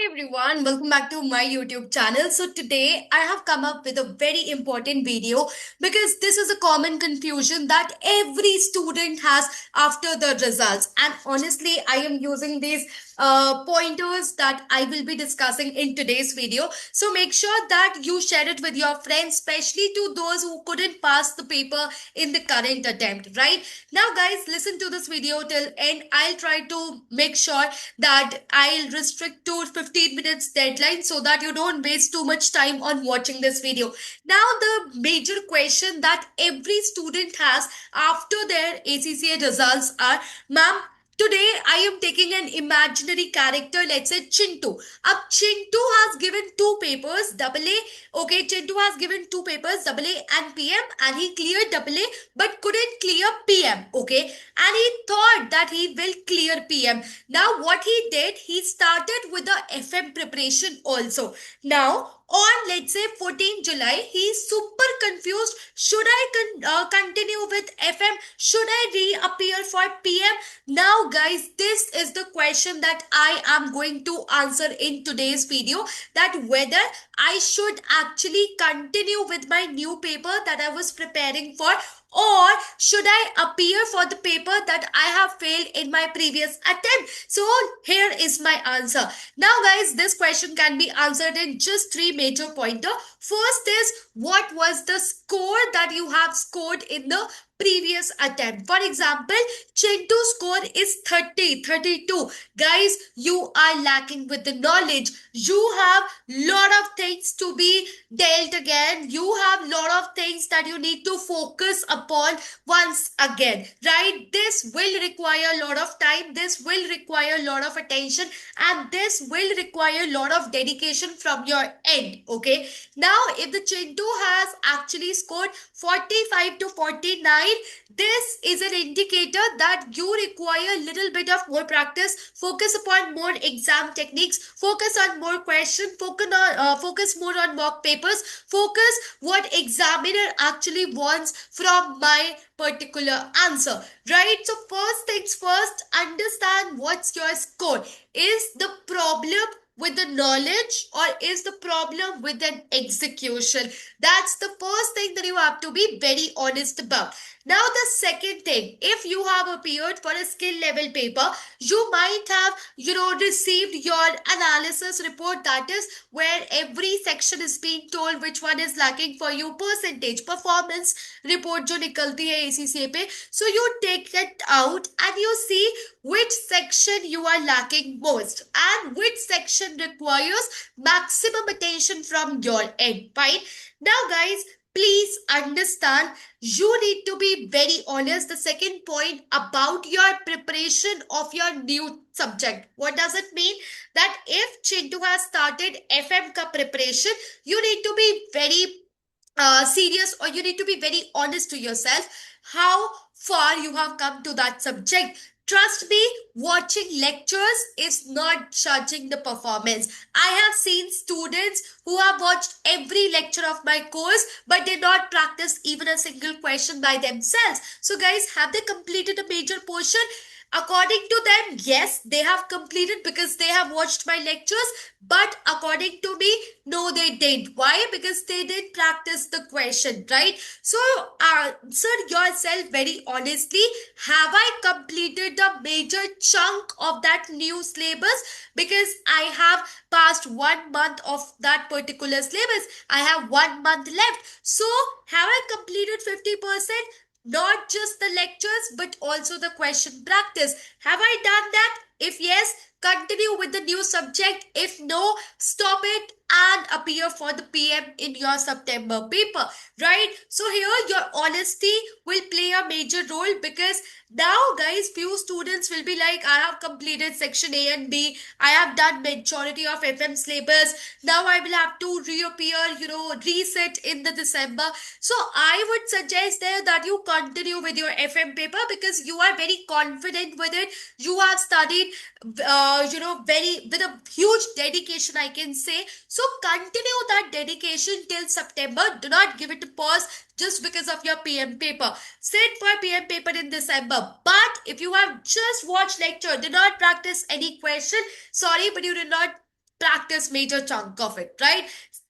Hi everyone, welcome back to my YouTube channel. So today I have come up with a very important video because this is a common confusion that every student has after the results. And honestly, I am using these pointers that I will be discussing in today's video. So make sure that you share it with your friends, especially to those who couldn't pass the paper in the current attempt, right? Now guys, listen to this video till end. I'll try to make sure that I'll restrict to 15 minutes deadline so that you don't waste too much time on watching this video. Now, the major question that every student has after their ACCA results are, ma'am, today I am taking an imaginary character, let's say Chintu. Up Chintu has given two papers, double A. Okay, Chintu has given two papers, double A and PM, and he cleared double A but couldn't clear PM. Okay, and he thought that he will clear PM. Now, what he did, he started with the FM preparation also. Now, on let's say 14 July, he's super confused. Should I continue with FM? Should I reappear for PM? Now, guys, this is the question that I am going to answer in today's video, that whether I should actually continue with my new paper that I was preparing for, or should I appear for the paper that I have failed in my previous attempt? So here is my answer. Now guys, this question can be answered in just three major pointers. First is, what was the score that you have scored in the previous attempt? For example, Chintu's score is 32. Guys, you are lacking with the knowledge. You have lot of things to be dealt again. You have lot of things that you need to focus upon once again, right? This will require a lot of time. This will require a lot of attention, and this will require a lot of dedication from your end. Okay, now if the Chintu has actually scored 45 to 49, this is an indicator that you require a little bit of more practice. Focus upon more exam techniques, focus on more questions, focus more on mock papers, focus what examiner actually wants from my particular answer, right? So first things first, understand what's your score. Is the problem with the knowledge, or is the problem with an execution? That's the first thing that you have to be very honest about. Now the second thing, if you have appeared for a skill level paper, you might have received your analysis report, that is where every section is being told which one is lacking for you, percentage performance report जो निकलती है ACCA पे. So you take it out and you see which section you are lacking most and which section requires maximum attention from your end, right? Now guys, please understand, you need to be very honest. The second point about your preparation of your new subject, what does it mean? That if Chintu has started FM ka preparation, you need to be very serious, or you need to be very honest to yourself how far you have come to that subject. Trust me, watching lectures is not judging the performance. I have seen students who have watched every lecture of my course but did not practice even a single question by themselves. So guys, have they completed a major portion? According to them, yes, they have completed because they have watched my lectures. But according to me, no, they didn't. Why? Because they didn't practice the question, right? So answer yourself very honestly. Have I completed the major chunk of that new syllabus? Because I have passed 1 month of that particular syllabus. I have 1 month left. So have I completed 50%? Not just the lectures, but also the question practice. Have I done that? If yes, continue with the new subject. If no, stop it and appear for the PM in your September paper, right? So here your honesty will play a major role, because now guys, few students will be like, I have completed section A and B. I have done majority of FM syllabus. Now I will have to reappear, reset in the December. So I would suggest there that you continue with your FM paper because you are very confident with it. You have studied, very with a huge dedication, I can say. So continue that dedication till September. Do not give it a pause just because of your PM paper. Sit for PM paper in December. But if you have just watched lecture, did not practice any question, sorry, but you did not practice major chunk of it, right?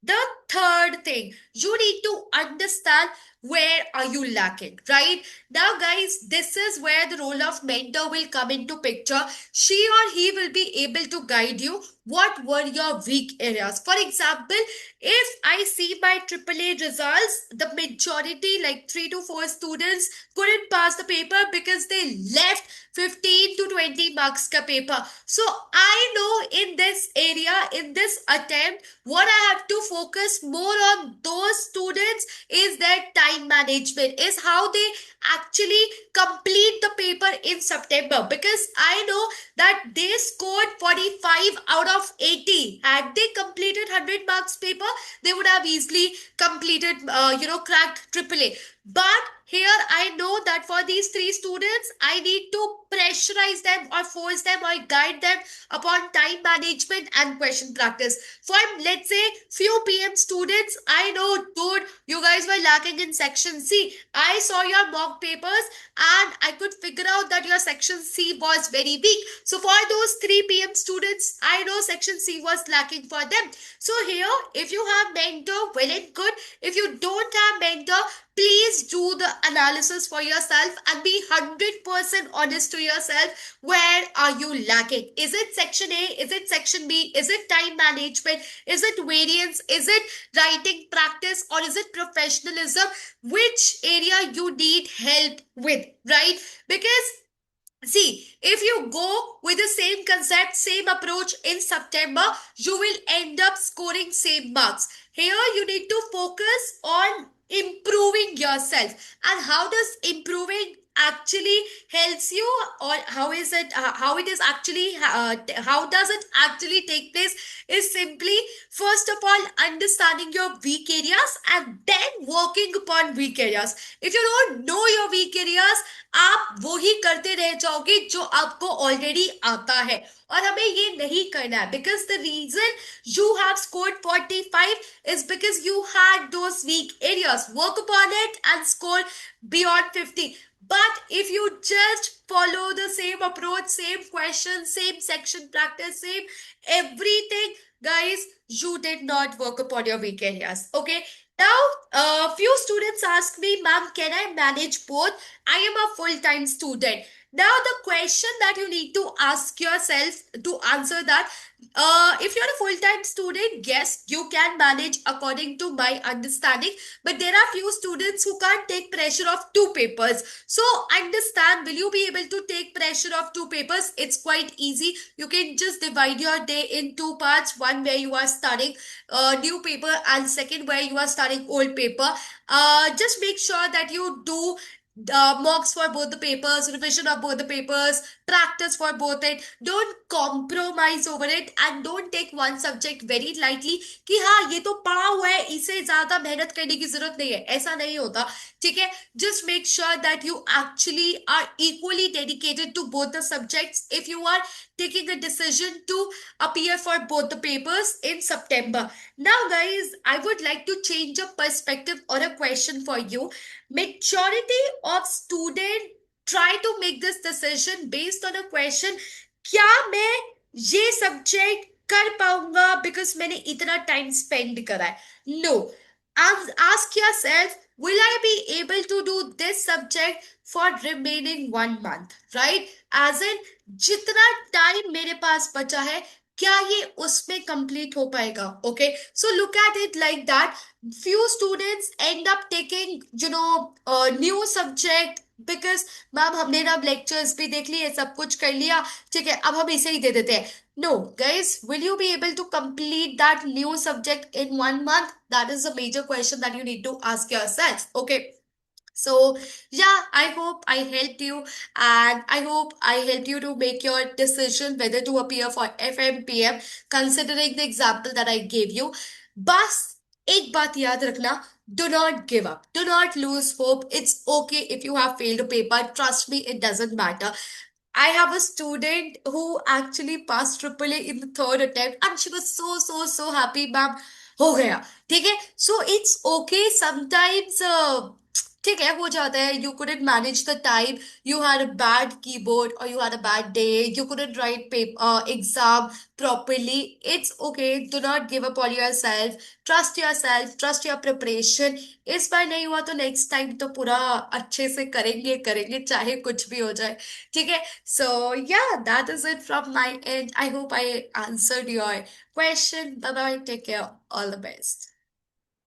The third thing, you need to understand where are you lacking, right? Now guys, this is where the role of mentor will come into picture. She or he will be able to guide you what were your weak areas. For example, if I see my AAA results, the majority, like 3 to 4 students, couldn't pass the paper because they left 15 to 20 marks ka paper. So I know in this area, in this attempt, what I have to focus more on those students is their time management, is how they actually complete the paper in September, because I know that they scored 45 out of 80. Had they completed 100 marks paper, they would have easily completed, cracked AAA. But here I know that for these three students, I need to pressurize them or force them or guide them upon time management and question practice. For, let's say, few PM students, I know, dude, you guys were lacking in section C. I saw your mock papers and I could figure out that your section C was very weak. So for those 3 PM students, I know section C was lacking for them. So here, if you have mentor, well and good. If you don't have mentor, please do the analysis for yourself and be 100% honest to yourself. Where are you lacking? Is it section A? Is it section B? Is it time management? Is it variance? Is it writing practice? Or is it professionalism? Which area you need help with, right? Because see, if you go with the same concept, same approach in September, you will end up scoring same marks. Here, you need to focus on improving yourself. And how does improving actually helps you, or how is it, how it is actually, how does it actually take place, is simply, first of all, understanding your weak areas and then working upon weak areas. If you don't know your weak areas, आप वो ही करते रह जाओगे जो आपको already आता है, और हमें ये नहीं करना है, because the reason you have scored 45 is because you had those weak areas. Work upon it and score beyond 50. But if you just follow the same approach, same question, same section practice, same everything, guys, you did not work upon your weak areas. Okay. Now, a few students ask me, ma'am, can I manage both? I am a full-time student. Now, the question that you need to ask yourself to answer that, if you're a full-time student, yes, you can manage according to my understanding. But there are few students who can't take pressure of 2 papers. So understand, will you be able to take pressure of 2 papers? It's quite easy. You can just divide your day in 2 parts. One where you are studying new paper, and second where you are studying old paper. Just make sure that you do mocks for both the papers, revision of both the papers, practice for both it. Don't compromise over it and don't take one subject very lightly कि हाँ ये तो पढ़ा हुआ है, इसे ज्यादा मेहनत करने की जरूरत नहीं है. ऐसा नहीं होता, ठीक है? Just make sure that you actually are equally dedicated to both the subjects if you are taking a decision to appear for both the papers in September. Now guys, I would like to change a perspective or a question for you. Majority of student try to make this decision based on a question, क्या मैं ये subject कर पाऊंगा because मैंने इतना time spend करा है? No. Ask yourself, will I be able to do this subject for remaining 1 month, right? As in, जितना टाइम मेरे पास बचा है, क्या ये उसमें कंप्लीट हो पाएगा? Okay, so look at it like that. Few students end up taking, a new subject because ma'am हमने ना लेक्चर्स भी देख लिए, सब कुछ कर लिया, ठीक है, अब हम इसे ही दे देते हैं. No, guys, will you be able to complete that new subject in 1 month? That is a major question that you need to ask yourself. Okay. So, yeah, I hope I helped you, and I hope I helped you to make your decision whether to appear for FMPM, considering the example that I gave you. बस एक बात याद रखना, do not give up. Do not lose hope. It's okay if you have failed a paper. Trust me, it doesn't matter. I have a student who actually passed triple A in the third attempt, and she was so happy, ma'am. हो गया, ठीक है? So it's okay sometimes. ठीक है, हो जाता है. You couldn't manage the time, you had a bad keyboard or you had a bad day, you couldn't write exam properly. It's okay, do not give up on yourself, trust your preparation. इस बार नहीं हुआ तो next time तो पूरा अच्छे से करेंगे करेंगे, चाहे कुछ भी हो जाए. ठीक है. So yeah, that is it from my end. I hope I answered your question. Bye bye, take care, all the best.